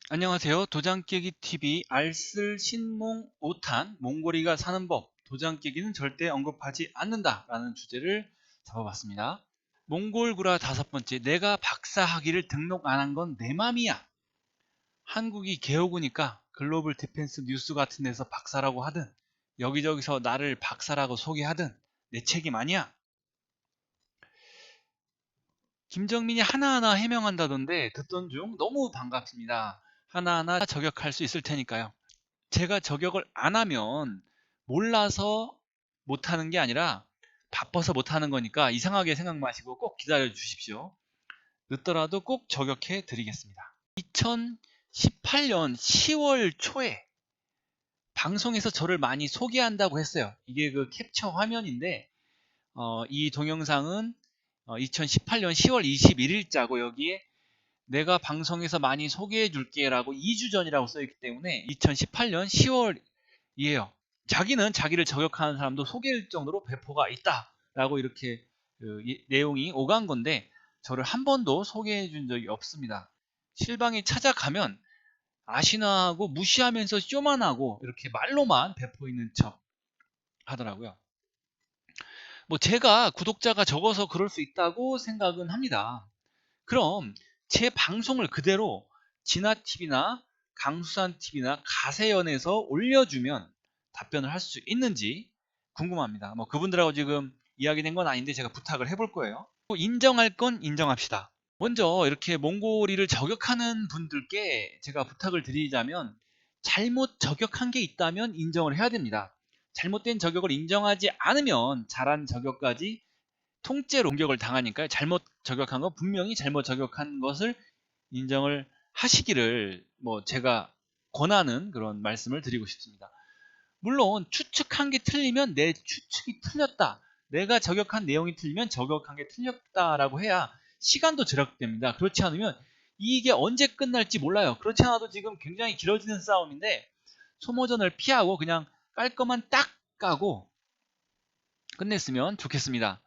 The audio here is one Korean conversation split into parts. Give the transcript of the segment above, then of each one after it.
안녕하세요. 도장깨기 TV 알쓸 신몽 5탄 몽골이가 사는 법 도장깨기는 절대 언급하지 않는다 라는 주제를 잡아봤습니다. 몽골구라 5번째, 내가 박사 학위를 등록 안 한 건 내 맘이야. 한국이 개호구니까 글로벌 디펜스 뉴스 같은 데서 박사라고 하든 여기저기서 나를 박사라고 소개하든 내 책임 아니야. 김정민이 하나하나 해명한다던데 듣던 중 너무 반갑습니다. 하나하나 저격할 수 있을 테니까요. 제가 저격을 안 하면 몰라서 못하는 게 아니라 바빠서 못하는 거니까 이상하게 생각 마시고 꼭 기다려 주십시오. 늦더라도 꼭 저격해 드리겠습니다. 2018년 10월 초에 방송에서 저를 많이 소개한다고 했어요. 이게 그 캡처 화면인데 이 동영상은 2018년 10월 21일자고 여기에 내가 방송에서 많이 소개해 줄게 라고 2주 전이라고 써있기 때문에 2018년 10월이에요. 자기는 자기를 저격하는 사람도 속일 정도로 배포가 있다라고 이렇게 내용이 오간 건데 저를 한 번도 소개해 준 적이 없습니다. 실방에 찾아가면 아시나 하고 무시하면서 쇼만 하고 이렇게 말로만 배포 있는 척 하더라고요. 뭐 제가 구독자가 적어서 그럴 수 있다고 생각은 합니다. 그럼 제 방송을 그대로 진화TV나 강수산TV나 가세연에서 올려주면 답변을 할 수 있는지 궁금합니다. 뭐 그분들하고 지금 이야기된 건 아닌데 제가 부탁을 해볼 거예요. 인정할 건 인정합시다. 먼저 이렇게 몽골이를 저격하는 분들께 제가 부탁을 드리자면 잘못 저격한 게 있다면 인정을 해야 됩니다. 잘못된 저격을 인정하지 않으면 잘한 저격까지 통째로 공격을 당하니까 잘못 저격한 거 분명히 잘못 저격한 것을 인정을 하시기를 뭐 제가 권하는 그런 말씀을 드리고 싶습니다. 물론 추측한 게 틀리면 내 추측이 틀렸다. 내가 저격한 내용이 틀리면 저격한 게 틀렸다라고 해야 시간도 절약됩니다. 그렇지 않으면 이게 언제 끝날지 몰라요. 그렇지 않아도 지금 굉장히 길어지는 싸움인데 소모전을 피하고 그냥 깔끔한 딱 까고 끝냈으면 좋겠습니다.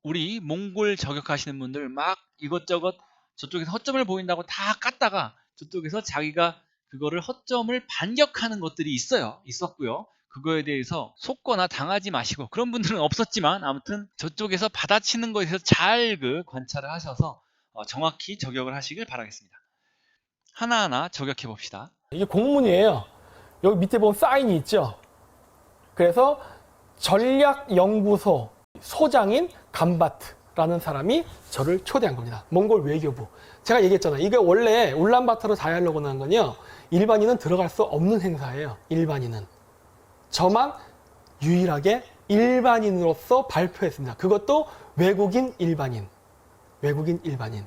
우리 몽골 저격하시는 분들 막 이것저것 저쪽에서 허점을 보인다고 다 깠다가 저쪽에서 자기가 그거를 허점을 반격하는 것들이 있었고요. 그거에 대해서 속거나 당하지 마시고, 그런 분들은 없었지만 아무튼 저쪽에서 받아치는 거에 대해서 잘 관찰을 하셔서 정확히 저격을 하시길 바라겠습니다. 하나하나 저격해 봅시다. 이게 공문이에요. 여기 밑에 보면 사인이 있죠. 그래서 전략연구소 소장인 감바트라는 사람이 저를 초대한 겁니다. 몽골 외교부. 제가 얘기했잖아요. 이게 원래 울란바토르 다이얼로그라는 건요, 일반인은 들어갈 수 없는 행사예요. 일반인은. 저만 유일하게 일반인으로서 발표했습니다. 그것도 외국인 일반인. 외국인 일반인.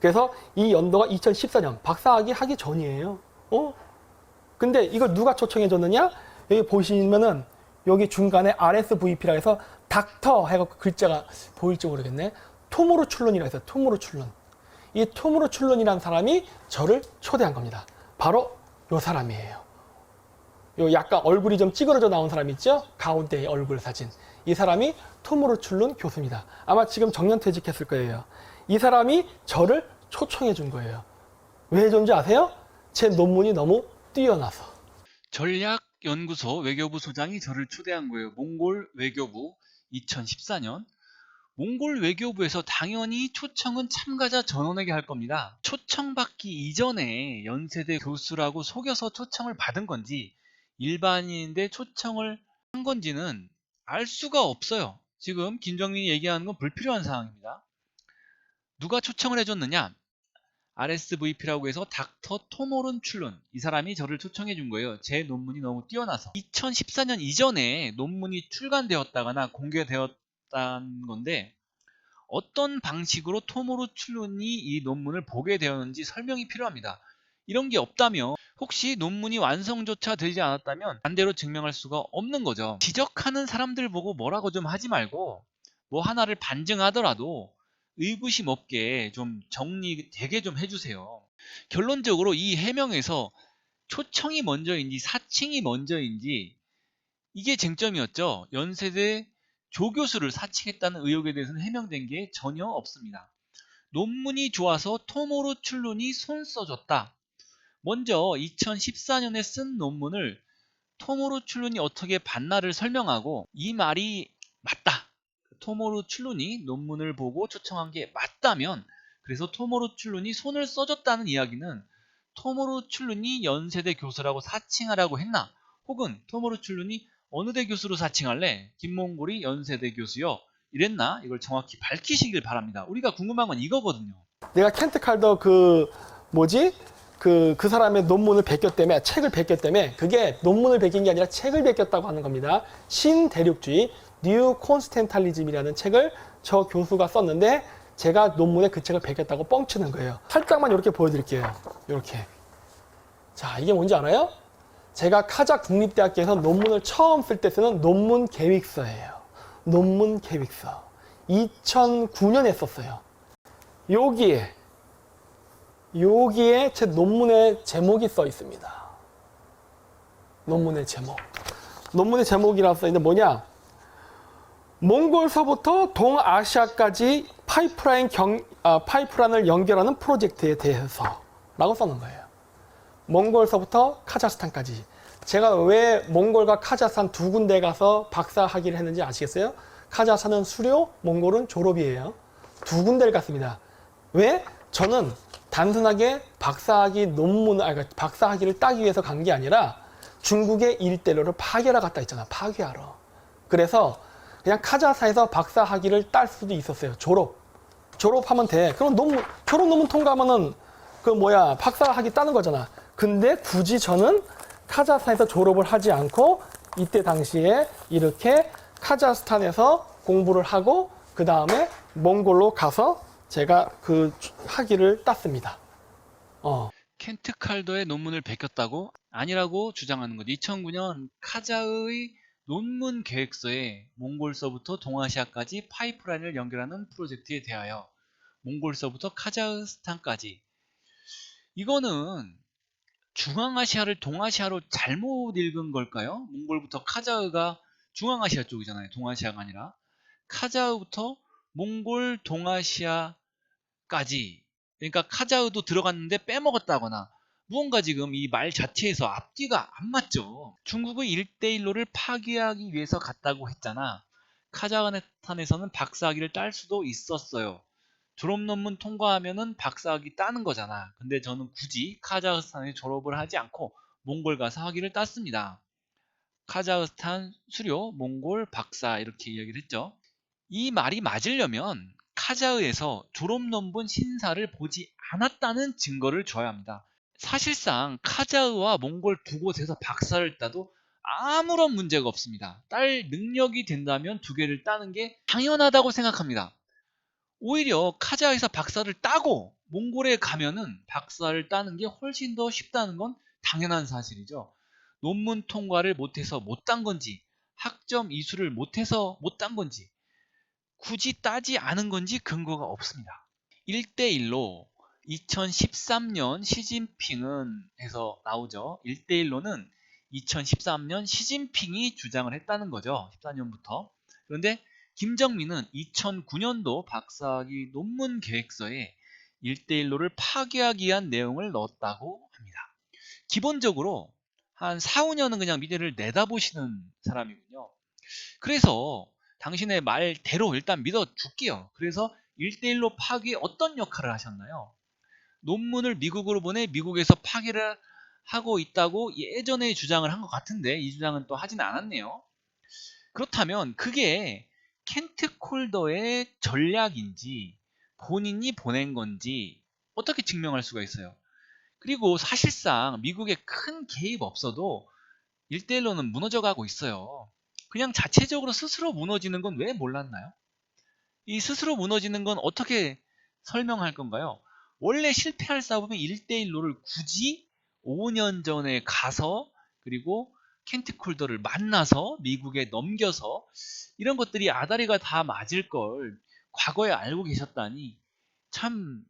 그래서 이 연도가 2014년 박사학위 하기 전이에요. 근데 이걸 누가 초청해줬느냐? 여기 보시면은 여기 중간에 RSVP라 해서 닥터 해갖고 글자가 보일지 모르겠네. 토무르 출룬이라 해서 토무르 출룬. 이 토무르 출룬이라는 사람이 저를 초대한 겁니다. 바로 요 사람이에요. 요 약간 얼굴이 좀 찌그러져 나온 사람 있죠? 가운데의 얼굴 사진. 이 사람이 토무르 출룬 교수입니다. 아마 지금 정년퇴직했을 거예요. 이 사람이 저를 초청해 준 거예요. 왜 해준지 아세요? 제 논문이 너무 뛰어나서. 전략연구소 외교부 소장이 저를 초대한 거예요. 몽골 외교부 2014년. 몽골 외교부에서 당연히 초청은 참가자 전원에게 할 겁니다. 초청받기 이전에 연세대 교수라고 속여서 초청을 받은 건지 일반인인데 초청을 한 건지는 알 수가 없어요. 지금 김정민이 얘기하는 건 불필요한 상황입니다. 누가 초청을 해줬느냐? RSVP라고 해서 닥터 토모른 출룬, 이 사람이 저를 초청해 준 거예요. 제 논문이 너무 뛰어나서. 2014년 이전에 논문이 출간되었다거나 공개되었다는 건데 어떤 방식으로 토모르 출룬이 이 논문을 보게 되었는지 설명이 필요합니다. 이런 게 없다면, 혹시 논문이 완성조차 되지 않았다면 반대로 증명할 수가 없는 거죠. 지적하는 사람들 보고 뭐라고 좀 하지 말고 뭐 하나를 반증하더라도 의구심 없게 좀 정리되게 좀 해주세요. 결론적으로 이 해명에서 초청이 먼저인지 사칭이 먼저인지 이게 쟁점이었죠. 연세대 조교수를 사칭했다는 의혹에 대해서는 해명된 게 전혀 없습니다. 논문이 좋아서 토모르 출룬이 손 써줬다. 먼저 2014년에 쓴 논문을 토모루 출룬이 어떻게 봤나를 설명하고 이 말이 맞다. 토모루 출룬이 논문을 보고 초청한 게 맞다면 그래서 토모루 출룬이 손을 써줬다는 이야기는 토모루 출룬이 연세대 교수라고 사칭하라고 했나? 혹은 토모루 출룬이 어느 대 교수로 사칭할래? 김몽골이 연세대 교수요. 이랬나? 이걸 정확히 밝히시길 바랍니다. 우리가 궁금한 건 이거거든요. 내가 켄트 칼더 그 사람의 논문을 베꼈다며, 책을 베꼈다며, 그게 논문을 베낀 게 아니라 책을 베꼈다고 하는 겁니다. 신대륙주의, 뉴 콘스텐탈리즘이라는 책을 저 교수가 썼는데, 제가 논문에 그 책을 베꼈다고 뻥치는 거예요. 살짝만 이렇게 보여드릴게요. 이렇게. 자, 이게 뭔지 알아요? 제가 카자흐 국립대학교에서 논문을 처음 쓸 때 쓰는 논문 계획서예요. 논문 계획서. 2009년에 썼어요. 여기에 제 논문의 제목이 써 있습니다. 논문의 제목. 논문의 제목이라서 있는데 뭐냐? 몽골서부터 동아시아까지 파이프라인을 연결하는 프로젝트에 대해서 라고 써놓은 거예요. 몽골서부터 카자흐스탄까지. 제가 왜 몽골과 카자흐스탄 두 군데 가서 박사학위를 했는지 아시겠어요? 카자흐스탄은 수료, 몽골은 졸업이에요. 두 군데를 갔습니다. 왜? 저는 단순하게 박사학위를 따기 위해서 간 게 아니라 중국의 일대로를 파괴하러 갔다 했잖아. 파괴하러. 그래서 그냥 카자흐스탄에서 박사학위를 딸 수도 있었어요. 졸업하면 돼. 그럼 졸업 논문 통과하면은 박사학위 따는 거잖아. 근데 굳이 저는 카자흐스탄에서 졸업을 하지 않고 이때 당시에 이렇게 카자흐스탄에서 공부를 하고 그 다음에 몽골로 가서 제가 그 학위를 땄습니다. 켄트 칼더의 논문을 베꼈다고? 아니라고 주장하는 거죠. 2009년 카자흐의 논문 계획서에 몽골서부터 동아시아까지 파이프라인을 연결하는 프로젝트에 대하여 몽골서부터 카자흐스탄까지. 이거는 중앙아시아를 동아시아로 잘못 읽은 걸까요? 몽골부터 카자흐가 중앙아시아 쪽이잖아요. 동아시아가 아니라. 카자흐부터 몽골, 동아시아까지. 그러니까 카자흐도 들어갔는데 빼먹었다거나 무언가 지금 이 말 자체에서 앞뒤가 안 맞죠. 중국의 1대1로를 파기하기 위해서 갔다고 했잖아. 카자흐스탄에서는 박사학위를 딸 수도 있었어요. 졸업 논문 통과하면은 박사학위 따는 거잖아. 근데 저는 굳이 카자흐스탄에 졸업을 하지 않고 몽골 가서 학위를 땄습니다. 카자흐스탄 수료, 몽골 박사 이렇게 이야기를 했죠. 이 말이 맞으려면 카자흐에서 졸업 논문 심사를 보지 않았다는 증거를 줘야 합니다. 사실상 카자흐와 몽골 두 곳에서 박사를 따도 아무런 문제가 없습니다. 딸 능력이 된다면 두 개를 따는 게 당연하다고 생각합니다. 오히려 카자흐에서 박사를 따고 몽골에 가면은 박사를 따는 게 훨씬 더 쉽다는 건 당연한 사실이죠. 논문 통과를 못해서 못 딴 건지 학점 이수를 못해서 못 딴 건지 굳이 따지 않은 건지 근거가 없습니다. 1대1로 2013년 시진핑은 해서 나오죠. 1대1로는 2013년 시진핑이 주장을 했다는 거죠. 14년부터. 그런데 김정민은 2009년도 박사학위 논문 계획서에 1대1로를 파괴하기 위한 내용을 넣었다고 합니다. 기본적으로 한 4, 5년은 그냥 미래를 내다보시는 사람이군요. 그래서 당신의 말대로 일단 믿어줄게요. 그래서 1대1로 파괴에 어떤 역할을 하셨나요? 논문을 미국으로 보내 미국에서 파괴를 하고 있다고 예전에 주장을 한 것 같은데 이 주장은 또 하진 않았네요. 그렇다면 그게 켄트 콜더의 전략인지 본인이 보낸 건지 어떻게 증명할 수가 있어요? 그리고 사실상 미국에 큰 개입 없어도 1대1로는 무너져가고 있어요. 그냥 자체적으로 스스로 무너지는 건 왜 몰랐나요? 이 스스로 무너지는 건 어떻게 설명할 건가요? 원래 실패할 싸움은 1대1로를 굳이 5년 전에 가서 그리고 켄트 콜더를 만나서 미국에 넘겨서 이런 것들이 아다리가 다 맞을 걸 과거에 알고 계셨다니 참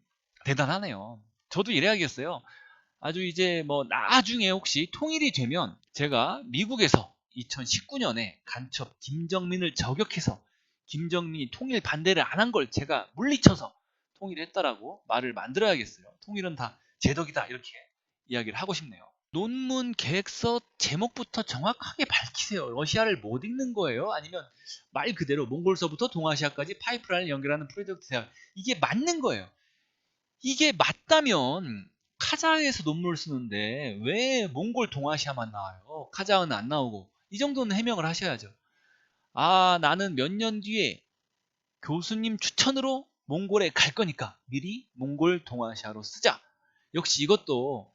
대단하네요. 저도 이래야겠어요. 아주 이제 뭐 나중에 혹시 통일이 되면 제가 미국에서 2019년에 간첩 김정민을 저격해서 김정민이 통일 반대를 안 한 걸 제가 물리쳐서 통일했다라고 말을 만들어야겠어요. 통일은 다 제 덕이다 이렇게 이야기를 하고 싶네요. 논문 계획서 제목부터 정확하게 밝히세요. 러시아를 못 읽는 거예요? 아니면 말 그대로 몽골서부터 동아시아까지 파이프라인을 연결하는 프로젝트 대학. 이게 맞는 거예요. 이게 맞다면 카자흐에서 논문을 쓰는데 왜 몽골 동아시아만 나와요? 카자흐는 안 나오고. 이 정도는 해명을 하셔야죠. 아, 나는 몇 년 뒤에 교수님 추천으로 몽골에 갈 거니까 미리 몽골 동아시아로 쓰자. 역시 이것도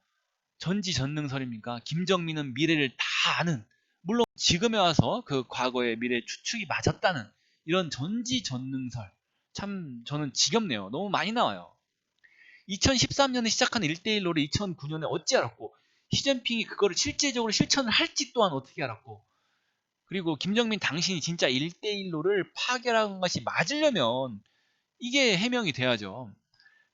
전지전능설입니까? 김정민은 미래를 다 아는, 물론 지금에 와서 그 과거의 미래 추측이 맞았다는 이런 전지전능설. 참 저는 지겹네요. 너무 많이 나와요. 2013년에 시작한 1대1로를 2009년에 어찌 알았고, 시진핑이 그거를 실제적으로 실천을 할지 또한 어떻게 알았고, 그리고 김정민 당신이 진짜 1대1로를 파괴한 것이 맞으려면 이게 해명이 돼야죠.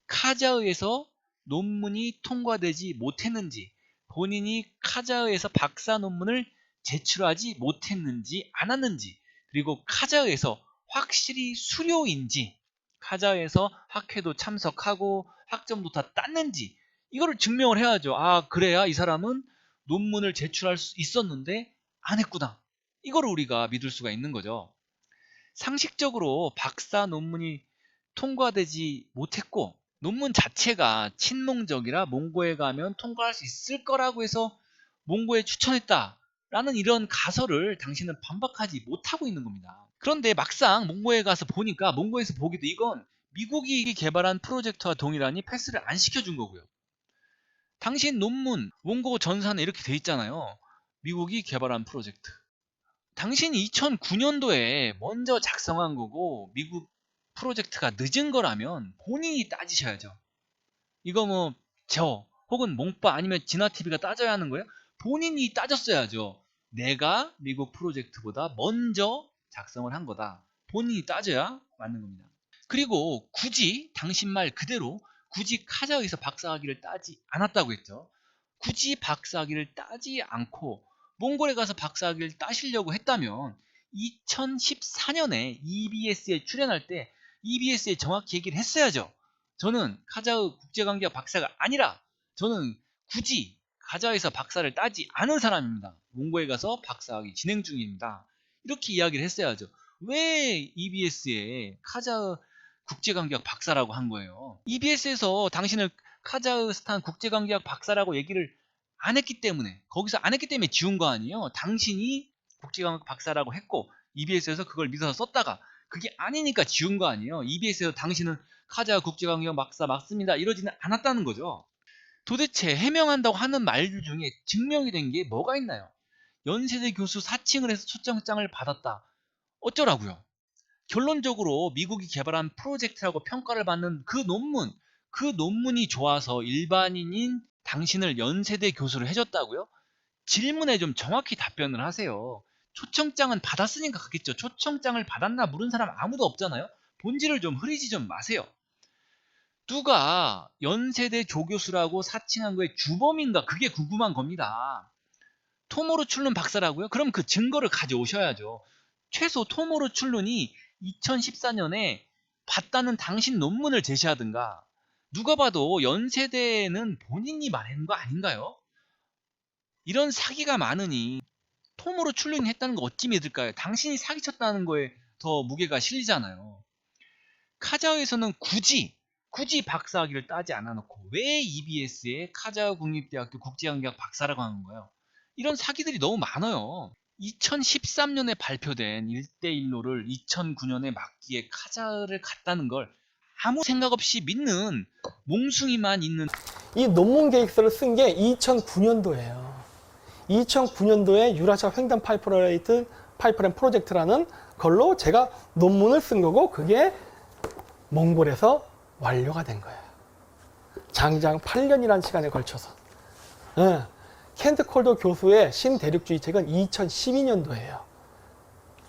카자흐에서 논문이 통과되지 못했는지, 본인이 카자흐에서 박사 논문을 제출하지 못했는지 않았는지, 그리고 카자흐에서 확실히 수료인지, 카자흐에서 학회도 참석하고 학점도 다 땄는지, 이거를 증명을 해야죠. 아, 그래야 이 사람은 논문을 제출할 수 있었는데 안 했구나. 이거를 우리가 믿을 수가 있는 거죠. 상식적으로 박사 논문이 통과되지 못했고, 논문 자체가 친몽적이라 몽고에 가면 통과할 수 있을 거라고 해서 몽고에 추천했다라는 이런 가설을 당신은 반박하지 못하고 있는 겁니다. 그런데 막상 몽고에 가서 보니까, 몽고에서 보기도 이건 미국이 개발한 프로젝트와 동일하니 패스를 안 시켜준 거고요. 당신 논문 원고 전산에 이렇게 돼 있잖아요. 미국이 개발한 프로젝트. 당신이 2009년도에 먼저 작성한 거고 미국 프로젝트가 늦은 거라면 본인이 따지셔야죠. 이거 뭐 저 혹은 몽빠 아니면 진화TV가 따져야 하는 거예요? 본인이 따졌어야죠. 내가 미국 프로젝트보다 먼저 작성을 한 거다. 본인이 따져야 맞는 겁니다. 그리고 굳이 당신 말 그대로 굳이 카자흐에서 박사학위를 따지 않았다고 했죠. 굳이 박사학위를 따지 않고 몽골에 가서 박사학위를 따시려고 했다면 2014년에 EBS에 출연할 때 EBS에 정확히 얘기를 했어야죠. 저는 카자흐 국제관계학 박사가 아니라 저는 굳이 카자흐에서 박사를 따지 않은 사람입니다. 몽골에 가서 박사학위 진행 중입니다. 이렇게 이야기를 했어야죠. 왜 EBS에 카자흐 국제관계학 박사라고 한 거예요? EBS에서 당신을 카자흐스탄 국제관계학 박사라고 얘기를 안 했기 때문에, 거기서 안 했기 때문에 지운 거 아니에요. 당신이 국제관계학 박사라고 했고 EBS에서 그걸 믿어서 썼다가 그게 아니니까 지운 거 아니에요. EBS에서 당신은 카자흐 국제관계학 박사 맞습니다 이러지는 않았다는 거죠. 도대체 해명한다고 하는 말들 중에 증명이 된 게 뭐가 있나요? 연세대 교수 사칭을 해서 초청장을 받았다. 어쩌라고요? 결론적으로 미국이 개발한 프로젝트라고 평가를 받는 그 논문이 좋아서 일반인인 당신을 연세대 교수를 해줬다고요? 질문에 좀 정확히 답변을 하세요. 초청장은 받았으니까 그겠죠. 초청장을 받았나 물은 사람 아무도 없잖아요. 본질을 좀 흐리지 좀 마세요. 누가 연세대 조교수라고 사칭한 거에 주범인가, 그게 궁금한 겁니다. 토모로 출룬 박사라고요? 그럼 그 증거를 가져오셔야죠. 최소 토모로 출룬이 2014년에 봤다는 당신 논문을 제시하든가. 누가 봐도 연세대는 본인이 말하는 거 아닌가요? 이런 사기가 많으니 토모로 출륜했다는 거 어찌 믿을까요? 당신이 사기쳤다는 거에 더 무게가 실리잖아요. 카자흐에서는 굳이 박사학위를 따지 않아놓고 왜 EBS에 카자흐 국립대학교 국제관계학 박사라고 하는 거예요? 이런 사기들이 너무 많아요. 2013년에 발표된 1대1로를 2009년에 막기에 카자흐를 갔다는 걸 아무 생각 없이 믿는 몽숭이만 있는. 이 논문 계획서를 쓴 게 2009년도예요. 2009년도에 유라시아 횡단 파이프라인 프로젝트라는 걸로 제가 논문을 쓴 거고, 그게 몽골에서 완료가 된 거예요. 장장 8년이라는 시간에 걸쳐서. 켄트 콜더 교수의 신대륙주의 책은 2012년도예요.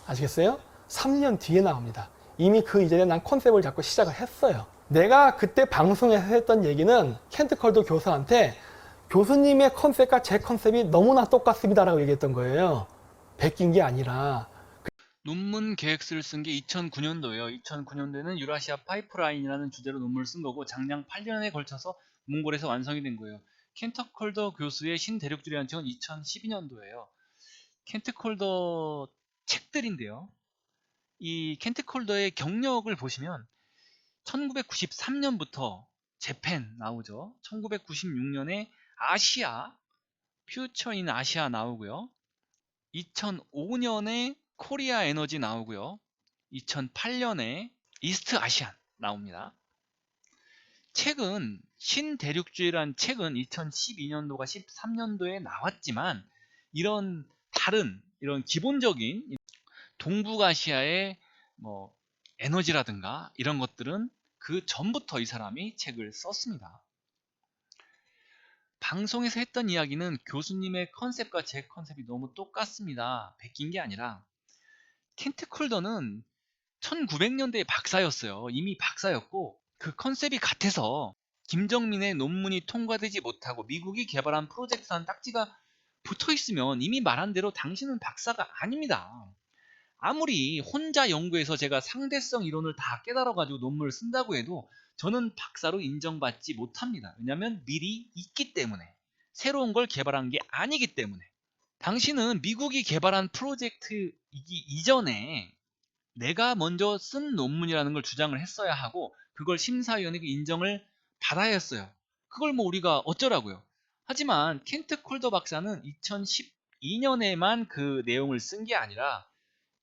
아시겠어요? 3년 뒤에 나옵니다. 이미 그 이전에 난 컨셉을 잡고 시작을 했어요. 내가 그때 방송에서 했던 얘기는 켄트 콜더 교수한테 교수님의 컨셉과 제 컨셉이 너무나 똑같습니다라고 얘기했던 거예요. 베낀 게 아니라. 논문 계획서를 쓴 게 2009년도예요. 2009년도에는 유라시아 파이프라인이라는 주제로 논문을 쓴 거고 작년 8년에 걸쳐서 몽골에서 완성이 된 거예요. 켄트 콜더 교수의 신대륙주의라는 책은 2012년도예요. 켄트 콜더 책들인데요. 이 켄트 콜더의 경력을 보시면 1993년부터 재팬 나오죠. 1996년에 아시아, 퓨처 인 아시아 나오고요. 2005년에 코리아 에너지 나오고요. 2008년에 이스트 아시안 나옵니다. 책은 신대륙주의란 책은 2012년도가 13년도에 나왔지만 이런 다른 이런 기본적인 동북아시아의 뭐 에너지라든가 이런 것들은 그 전부터 이 사람이 책을 썼습니다. 방송에서 했던 이야기는 교수님의 컨셉과 제 컨셉이 너무 똑같습니다. 베낀 게 아니라 켄트 콜더는 1900년대에 박사였어요. 이미 박사였고 그 컨셉이 같아서 김정민의 논문이 통과되지 못하고 미국이 개발한 프로젝트라는 딱지가 붙어 있으면 이미 말한 대로 당신은 박사가 아닙니다. 아무리 혼자 연구해서 제가 상대성 이론을 다 깨달아 가지고 논문을 쓴다고 해도 저는 박사로 인정받지 못합니다. 왜냐하면 미리 있기 때문에, 새로운 걸 개발한 게 아니기 때문에. 당신은 미국이 개발한 프로젝트이기 이전에 내가 먼저 쓴 논문이라는 걸 주장을 했어야 하고 그걸 심사위원에게 인정을 받아야 했어요. 그걸 뭐 우리가 어쩌라고요. 하지만 켄트 콜더 박사는 2012년에만 그 내용을 쓴 게 아니라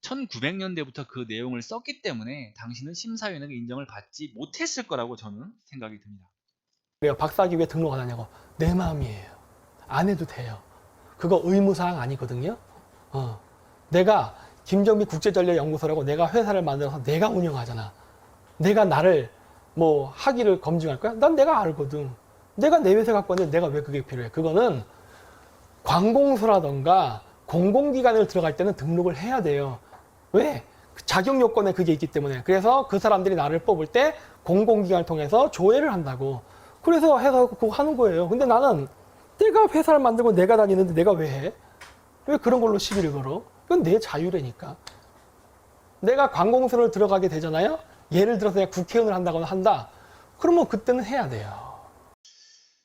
1900년대부터 그 내용을 썼기 때문에 당신은 심사위원에게 인정을 받지 못했을 거라고 저는 생각이 듭니다. 그래요. 박사학위 왜 등록 안 하냐고. 내 마음이에요. 안 해도 돼요. 그거 의무사항 아니거든요. 내가 김정미 국제전략연구소라고 내가 회사를 만들어서 내가 운영하잖아. 내가 나를 뭐 학위를 검증할 거야? 난 내가 알거든. 내가 내 회사 갖고 왔는데 내가 왜 그게 필요해? 그거는 관공서라던가 공공기관을 들어갈 때는 등록을 해야 돼요. 왜? 자격 요건에 그게 있기 때문에. 그래서 그 사람들이 나를 뽑을 때 공공기관을 통해서 조회를 한다고. 그래서 해서 그거 하는 거예요. 근데 나는 내가 회사를 만들고 내가 다니는데 내가 왜 해? 왜 그런 걸로 시비를 걸어? 그건 내 자유라니까. 내가 관공서를 들어가게 되잖아요. 예를 들어서 내가 국회의원을 한다거나 한다. 그러면 그때는 해야 돼요.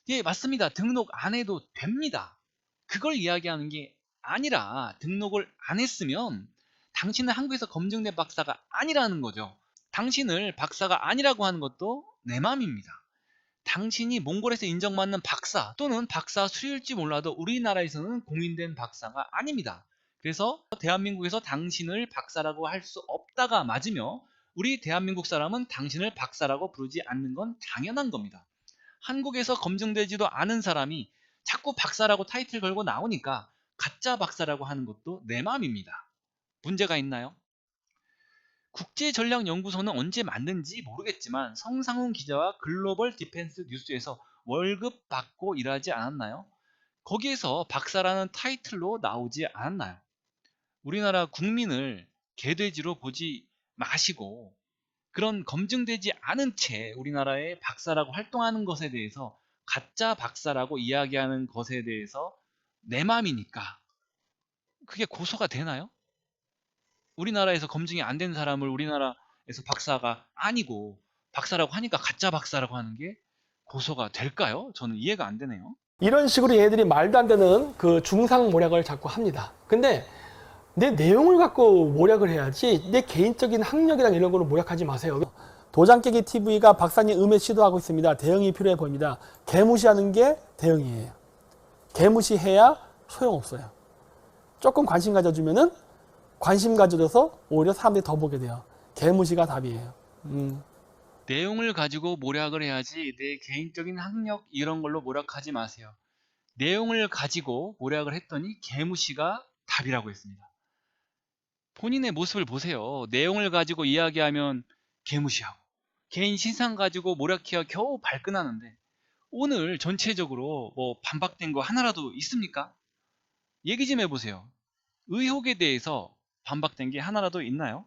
예, 맞습니다. 등록 안 해도 됩니다. 그걸 이야기하는 게 아니라 등록을 안 했으면 당신은 한국에서 검증된 박사가 아니라는 거죠. 당신을 박사가 아니라고 하는 것도 내 맘입니다. 당신이 몽골에서 인정받는 박사 또는 박사 수료일지 몰라도 우리나라에서는 공인된 박사가 아닙니다. 그래서 대한민국에서 당신을 박사라고 할 수 없다가 맞으며 우리 대한민국 사람은 당신을 박사라고 부르지 않는 건 당연한 겁니다. 한국에서 검증되지도 않은 사람이 자꾸 박사라고 타이틀 걸고 나오니까 가짜 박사라고 하는 것도 내 맘입니다. 문제가 있나요? 국제전략연구소는 언제 만든지 모르겠지만 성상훈 기자와 글로벌 디펜스 뉴스에서 월급 받고 일하지 않았나요? 거기에서 박사라는 타이틀로 나오지 않았나요? 우리나라 국민을 개돼지로 보지 마시고 그런 검증되지 않은 채 우리나라의 박사라고 활동하는 것에 대해서 가짜 박사라고 이야기하는 것에 대해서 내 맘이니까 그게 고소가 되나요? 우리나라에서 검증이 안 된 사람을 우리나라에서 박사가 아니고 박사라고 하니까 가짜 박사라고 하는 게 고소가 될까요? 저는 이해가 안 되네요. 이런 식으로 얘들이 말도 안 되는 그 중상 모략을 자꾸 합니다. 근데 내 내용을 갖고 모략을 해야지 내 개인적인 학력이나 이런 걸로 모략하지 마세요. 도장깨기 TV가 박사님 음해 시도하고 있습니다. 대응이 필요해 보입니다. 개무시하는 게 대응이에요. 개무시해야 소용없어요. 조금 관심 가져주면은 관심 가져줘서 오히려 사람들이 더 보게 돼요. 개무시가 답이에요. 내용을 가지고 모략을 해야지 내 개인적인 학력 이런 걸로 모략하지 마세요. 내용을 가지고 모략을 했더니 개무시가 답이라고 했습니다. 본인의 모습을 보세요. 내용을 가지고 이야기하면 개무시하고 개인 신상 가지고 모략해야 겨우 발끈하는데 오늘 전체적으로 뭐 반박된 거 하나라도 있습니까? 얘기 좀 해보세요. 의혹에 대해서 반박된 게 하나라도 있나요?